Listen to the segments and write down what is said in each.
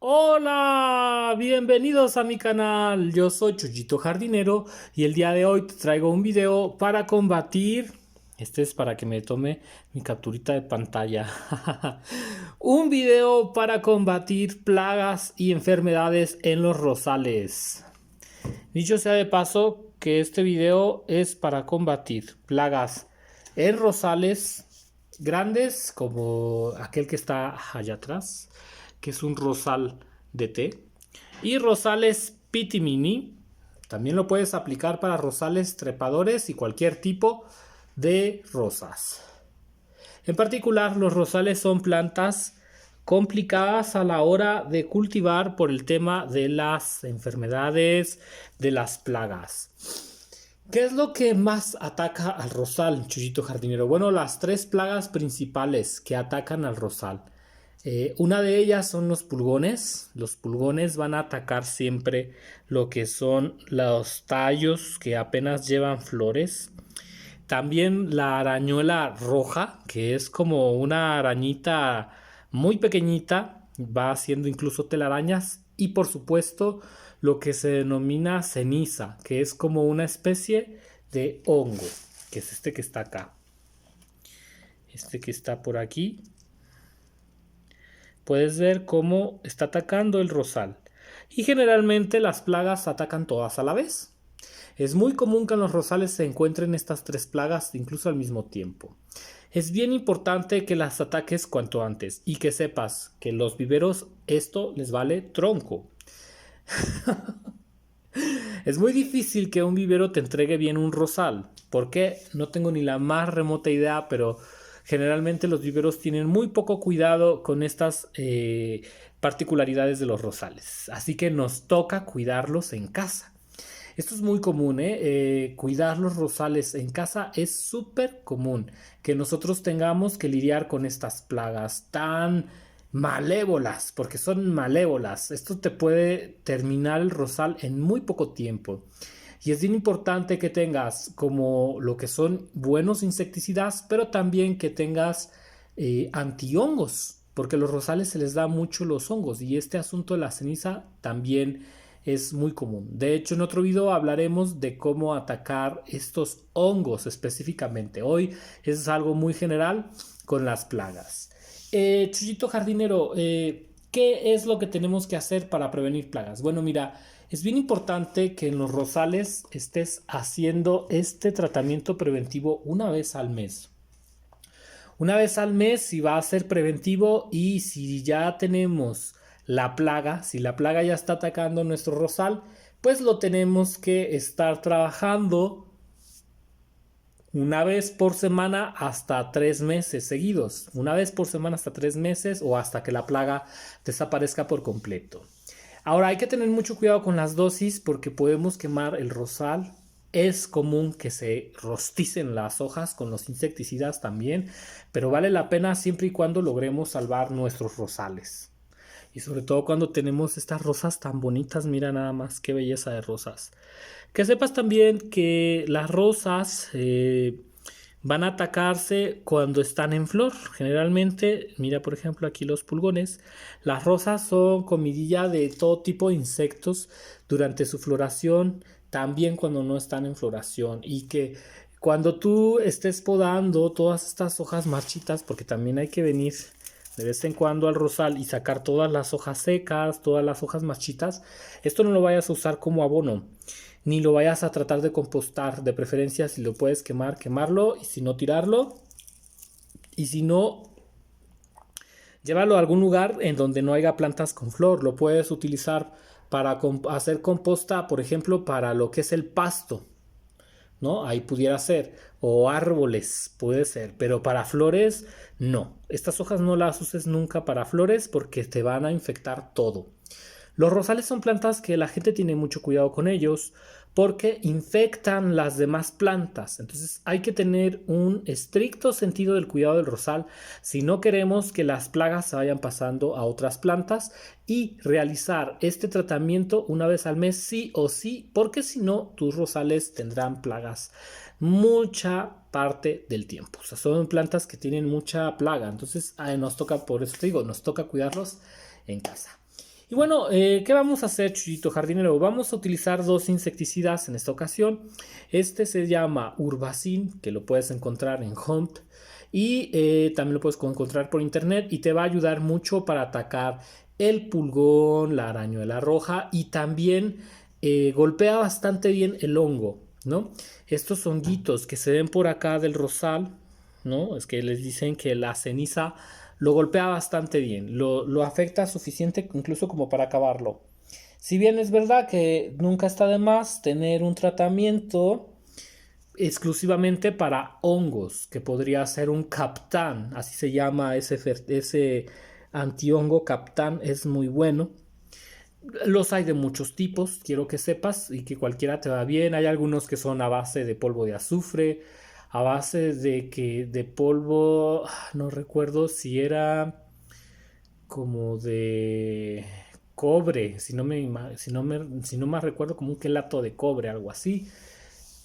Hola, bienvenidos a mi canal. Yo soy Chuyito Jardinero y el día de hoy te traigo un video para combatir. Este es para que me tome mi capturita de pantalla. Un video para combatir plagas y enfermedades en los rosales. Dicho sea de paso que este video es para combatir plagas en rosales grandes como aquel que está allá atrás, que es un rosal de té, y rosales Piti Mini. También lo puedes aplicar para rosales trepadores y cualquier tipo de rosas. En particular, los rosales son plantas complicadas a la hora de cultivar por el tema de las enfermedades, de las plagas. ¿Qué es lo que más ataca al rosal, Chuyito Jardinero? Bueno, las tres plagas principales que atacan al rosal. Una de ellas son los pulgones. Los pulgones van a atacar siempre lo que son los tallos que apenas llevan flores. También la arañuela roja, que es como una arañita muy pequeñita, va haciendo incluso telarañas. Y por supuesto lo que se denomina ceniza, que es como una especie de hongo, que es este que está acá. Este que está por aquí. Puedes ver cómo está atacando el rosal. Y generalmente las plagas atacan todas a la vez. Es muy común que en los rosales se encuentren estas tres plagas incluso al mismo tiempo. Es bien importante que las ataques cuanto antes y que sepas que los viveros esto les vale tronco. Es muy difícil que un vivero te entregue bien un rosal. ¿Por qué? No tengo ni la más remota idea, pero generalmente los viveros tienen muy poco cuidado con estas particularidades de los rosales. Así que nos toca cuidarlos en casa. Esto es muy común, cuidar los rosales en casa es súper común. Que nosotros tengamos que lidiar con estas plagas tan malévolas, porque son malévolas. Esto te puede terminar el rosal en muy poco tiempo. Y es bien importante que tengas como lo que son buenos insecticidas, pero también que tengas antihongos, porque a los rosales se les da mucho los hongos y este asunto de la ceniza también es muy común. De hecho, en otro video hablaremos de cómo atacar estos hongos específicamente. Hoy es algo muy general con las plagas. Chuyito Jardinero, ¿qué es lo que tenemos que hacer para prevenir plagas? Bueno, mira, es bien importante que en los rosales estés haciendo este tratamiento preventivo una vez al mes. Una vez al mes si va a ser preventivo y si ya tenemos la plaga, si la plaga ya está atacando nuestro rosal, pues lo tenemos que estar trabajando una vez por semana hasta 3 meses seguidos. Una vez por semana hasta 3 meses o hasta que la plaga desaparezca por completo. Ahora hay que tener mucho cuidado con las dosis porque podemos quemar el rosal. Es común que se rosticen las hojas con los insecticidas también, pero vale la pena siempre y cuando logremos salvar nuestros rosales. Y sobre todo cuando tenemos estas rosas tan bonitas, mira nada más qué belleza de rosas. Que sepas también que las rosas van a atacarse cuando están en flor. Generalmente, mira por ejemplo aquí los pulgones. Las rosas son comidilla de todo tipo de insectos durante su floración, también cuando no están en floración. Y que cuando tú estés podando todas estas hojas marchitas, porque también hay que venir de vez en cuando al rosal y sacar todas las hojas secas, todas las hojas marchitas, esto no lo vayas a usar como abono, ni lo vayas a tratar de compostar. De preferencia, si lo puedes quemar, quemarlo, y si no, tirarlo, y si no, llévalo a algún lugar en donde no haya plantas con flor. Lo puedes utilizar para hacer composta, por ejemplo, para lo que es el pasto, ¿no? Ahí pudiera ser, o árboles, puede ser, pero para flores, no. Estas hojas no las uses nunca para flores porque te van a infectar todo. Los rosales son plantas que la gente tiene mucho cuidado con ellos porque infectan las demás plantas. Entonces hay que tener un estricto sentido del cuidado del rosal si no queremos que las plagas se vayan pasando a otras plantas, y realizar este tratamiento una vez al mes sí o sí, porque si no tus rosales tendrán plagas mucha parte del tiempo. O sea, son plantas que tienen mucha plaga. Entonces nos toca, por eso te digo, nos toca cuidarlos en casa. Y bueno, ¿qué vamos a hacer, Chuyito jardinero? Vamos a utilizar dos insecticidas en esta ocasión. Este se llama Urbacin, que lo puedes encontrar en Hunt. Y también lo puedes encontrar por internet y te va a ayudar mucho para atacar el pulgón, la arañuela roja y también golpea bastante bien el hongo, ¿no? Estos honguitos que se ven por acá del rosal, ¿no? Es que les dicen que la ceniza lo golpea bastante bien, lo afecta suficiente incluso como para acabarlo. Si bien es verdad que nunca está de más tener un tratamiento exclusivamente para hongos, que podría ser un Captán, así se llama ese antihongo Captán, es muy bueno. Los hay de muchos tipos, quiero que sepas y que cualquiera te va bien. Hay algunos que son a base de polvo de azufre, a base de polvo, no recuerdo si era como de cobre, si no me recuerdo, como un quelato de cobre, algo así.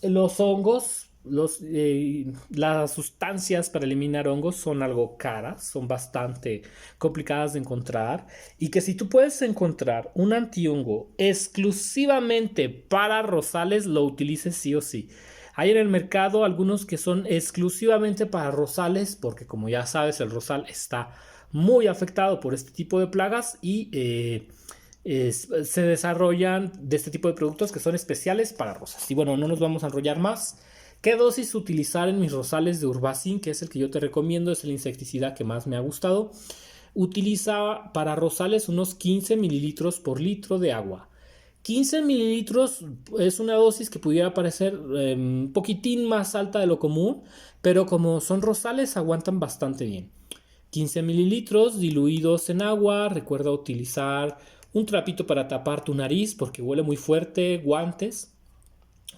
Los hongos, las sustancias para eliminar hongos son algo caras, son bastante complicadas de encontrar y que si tú puedes encontrar un antihongo exclusivamente para rosales, lo utilices sí o sí. Hay en el mercado algunos que son exclusivamente para rosales porque como ya sabes el rosal está muy afectado por este tipo de plagas y se desarrollan de este tipo de productos que son especiales para rosas. Y bueno, no nos vamos a enrollar más. ¿Qué dosis utilizar en mis rosales de Urbacin? Que es el que yo te recomiendo, es el insecticida que más me ha gustado. Utiliza para rosales unos 15 mililitros por litro de agua. 15 mililitros es una dosis que pudiera parecer un poquitín más alta de lo común, pero como son rosales aguantan bastante bien. 15 mililitros diluidos en agua. Recuerda utilizar un trapito para tapar tu nariz porque huele muy fuerte, guantes,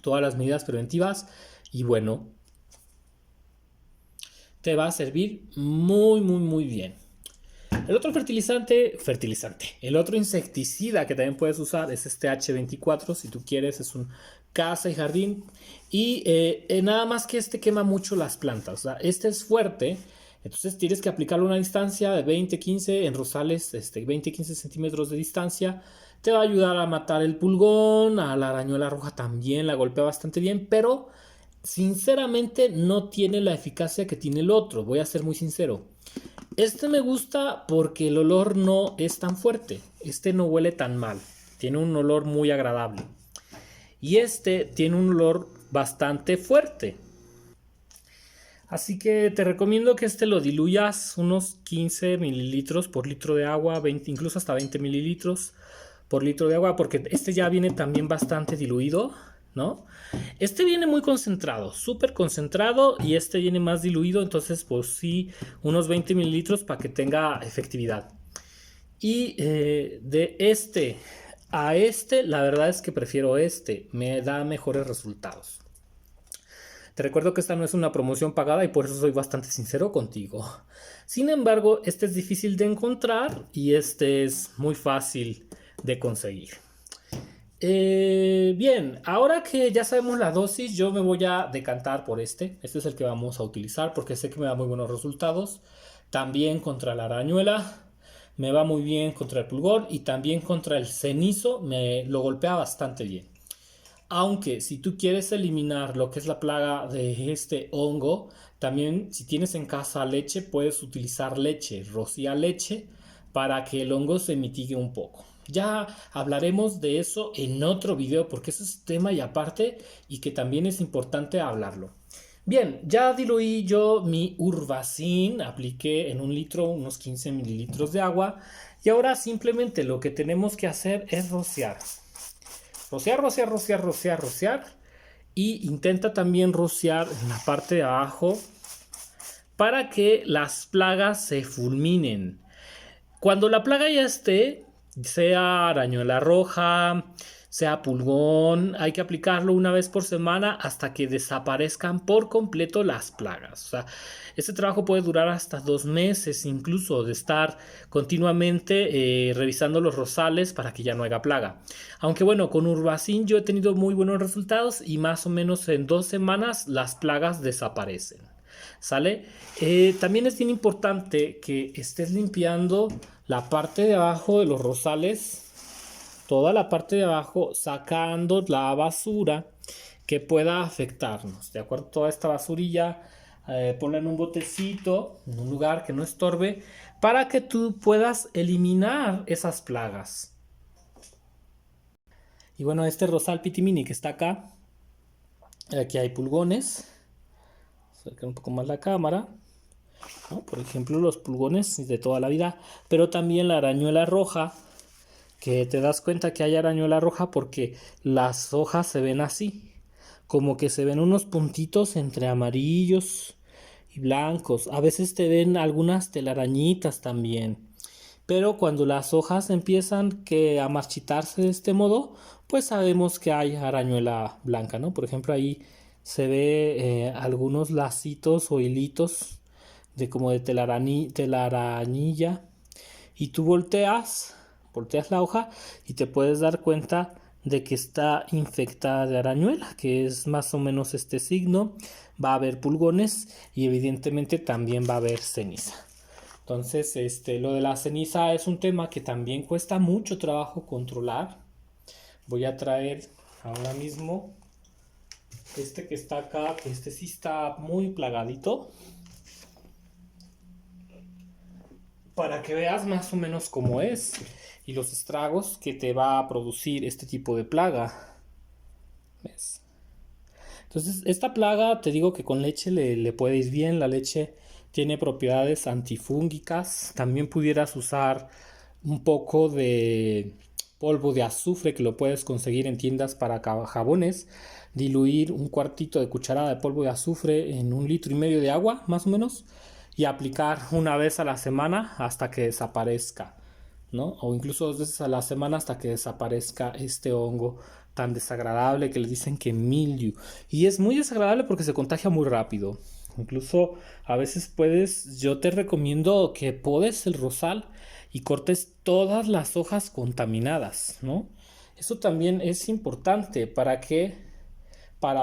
todas las medidas preventivas y bueno, te va a servir muy muy muy bien. El otro el otro insecticida que también puedes usar es este H24, si tú quieres, es un casa y jardín y nada más que este quema mucho las plantas, o sea, este es fuerte. Entonces tienes que aplicarlo a una distancia de 20-15 en rosales, 20-15 centímetros de distancia. Te va a ayudar a matar el pulgón, a la arañuela roja también la golpea bastante bien, pero sinceramente no tiene la eficacia que tiene el otro, voy a ser muy sincero. Este me gusta porque el olor no es tan fuerte, este no huele tan mal, tiene un olor muy agradable. Y este tiene un olor bastante fuerte. Así que te recomiendo que este lo diluyas unos 15 mililitros por litro de agua, 20, incluso hasta 20 mililitros por litro de agua, porque este ya viene también bastante diluido, ¿no? Este viene muy concentrado, súper concentrado, y este viene más diluido, entonces pues sí, unos 20 mililitros para que tenga efectividad. Y de este a este, la verdad es que prefiero este, me da mejores resultados. Te recuerdo que esta no es una promoción pagada y por eso soy bastante sincero contigo. Sin embargo, este es difícil de encontrar y este es muy fácil de conseguir. Bien, ahora que ya sabemos la dosis, yo me voy a decantar por este. Este es el que vamos a utilizar porque sé que me da muy buenos resultados. También contra la arañuela, me va muy bien contra el pulgón y también contra el cenizo me lo golpea bastante bien. Aunque si tú quieres eliminar lo que es la plaga de este hongo, también si tienes en casa leche, puedes utilizar leche, rocía leche, para que el hongo se mitigue un poco. Ya hablaremos de eso en otro video porque ese es tema y aparte y que también es importante hablarlo. Bien, ya diluí yo mi Urbacin, apliqué en un litro unos 15 mililitros de agua y ahora simplemente lo que tenemos que hacer es rociar. Rociar, rociar, rociar, rociar, rociar. Y intenta también rociar en la parte de abajo para que las plagas se fulminen. Cuando la plaga ya esté, sea arañuela roja, sea pulgón, hay que aplicarlo una vez por semana hasta que desaparezcan por completo las plagas. O sea, este trabajo puede durar hasta 2 meses incluso de estar continuamente revisando los rosales para que ya no haya plaga. Aunque bueno, con Urbacin yo he tenido muy buenos resultados y más o menos en 2 semanas las plagas desaparecen. ¿Sale? También es bien importante que estés limpiando la parte de abajo de los rosales, toda la parte de abajo, sacando la basura que pueda afectarnos, ¿de acuerdo? Toda esta basurilla, ponla en un botecito, en un lugar que no estorbe, para que tú puedas eliminar esas plagas. Y bueno, este rosal pitimini que está acá, aquí hay pulgones. Acercar un poco más la cámara, ¿no? Por ejemplo, los pulgones de toda la vida, pero también la arañuela roja, que te das cuenta que hay arañuela roja porque las hojas se ven así, como que se ven unos puntitos entre amarillos y blancos. A veces te ven algunas telarañitas también. Pero cuando las hojas empiezan a marchitarse de este modo, pues sabemos que hay arañuela blanca, ¿no? Por ejemplo, ahí se ve algunos lacitos o hilitos de como de telarañilla. Y tú volteas la hoja y te puedes dar cuenta de que está infectada de arañuela, que es más o menos este signo. Va a haber pulgones y evidentemente también va a haber ceniza. Entonces, lo de la ceniza es un tema que también cuesta mucho trabajo controlar. Voy a traer ahora mismo este que está acá, que este sí está muy plagadito, para que veas más o menos cómo es y los estragos que te va a producir este tipo de plaga. ¿Ves? Entonces, esta plaga, te digo que con leche le puede ir bien. La leche tiene propiedades antifúngicas. También pudieras usar un poco de polvo de azufre que lo puedes conseguir en tiendas para jabones. Diluir un cuartito de cucharada de polvo de azufre en 1,5 litros de agua, más o menos, y aplicar una vez a la semana hasta que desaparezca, ¿no? O incluso 2 veces a la semana hasta que desaparezca este hongo tan desagradable que le dicen que mildew. Y es muy desagradable porque se contagia muy rápido. Incluso a veces yo te recomiendo que podes el rosal y cortes todas las hojas contaminadas, ¿no? Eso también es importante para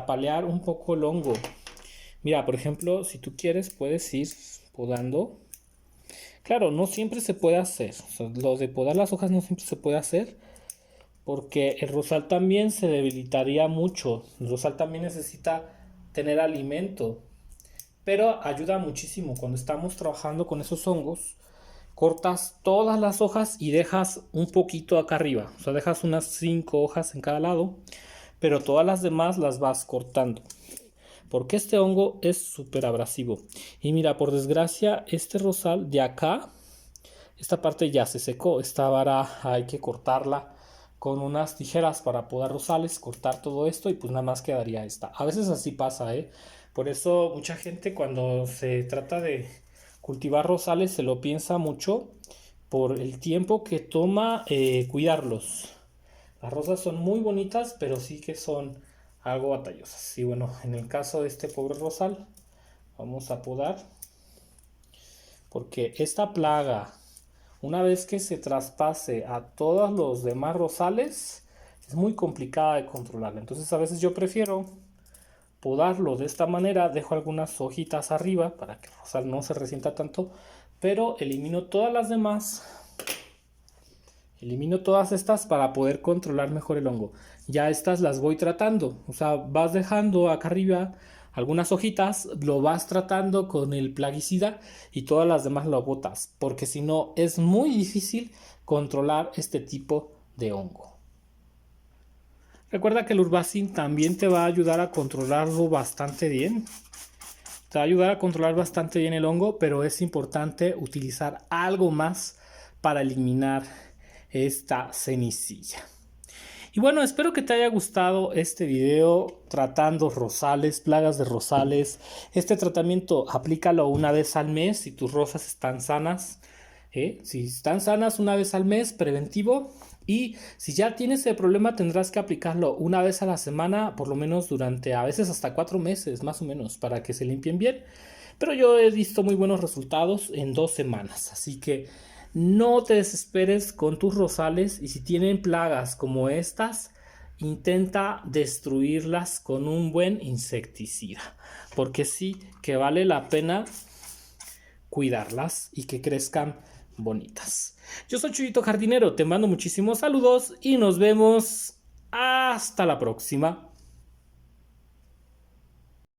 paliar un poco el hongo. Mira, por ejemplo, si tú quieres puedes ir podando. Claro, no siempre se puede hacer. O sea, lo de podar las hojas no siempre se puede hacer porque el rosal también se debilitaría mucho. El rosal también necesita tener alimento, pero ayuda muchísimo cuando estamos trabajando con esos hongos. Cortas todas las hojas y dejas un poquito acá arriba. O sea, dejas unas 5 hojas en cada lado, pero todas las demás las vas cortando. Porque este hongo es súper abrasivo. Y mira, por desgracia, este rosal de acá, esta parte ya se secó. Esta vara hay que cortarla con unas tijeras para podar rosales, cortar todo esto y pues nada más quedaría esta. A veces así pasa, ¿eh? Por eso mucha gente cuando se trata de cultivar rosales se lo piensa mucho por el tiempo que toma cuidarlos. Las rosas son muy bonitas, pero sí que son algo batallosas. Y bueno, en el caso de este pobre rosal, vamos a podar. Porque esta plaga, una vez que se traspase a todos los demás rosales, es muy complicada de controlarla. Entonces a veces yo prefiero podarlo de esta manera. Dejo algunas hojitas arriba para que el rosal no se resienta tanto, pero elimino todas las demás. Elimino todas estas para poder controlar mejor el hongo. Ya estas las voy tratando. O sea, vas dejando acá arriba algunas hojitas, lo vas tratando con el plaguicida y todas las demás lo botas. Porque si no, es muy difícil controlar este tipo de hongo. Recuerda que el Urbacin también te va a ayudar a controlarlo bastante bien. Te va a ayudar a controlar bastante bien el hongo, pero es importante utilizar algo más para eliminar esta cenicilla. Y bueno, espero que te haya gustado este video tratando rosales, plagas de rosales. Este tratamiento aplícalo una vez al mes si tus rosas están sanas. Si están sanas, una vez al mes, preventivo. Y si ya tienes el problema, tendrás que aplicarlo una vez a la semana, por lo menos durante a veces hasta 4 meses, más o menos, para que se limpien bien. Pero yo he visto muy buenos resultados en 2 semanas, así que no te desesperes con tus rosales y si tienen plagas como estas, intenta destruirlas con un buen insecticida, porque sí que vale la pena cuidarlas y que crezcan bonitas. Yo soy Chuyito Jardinero, te mando muchísimos saludos y nos vemos hasta la próxima.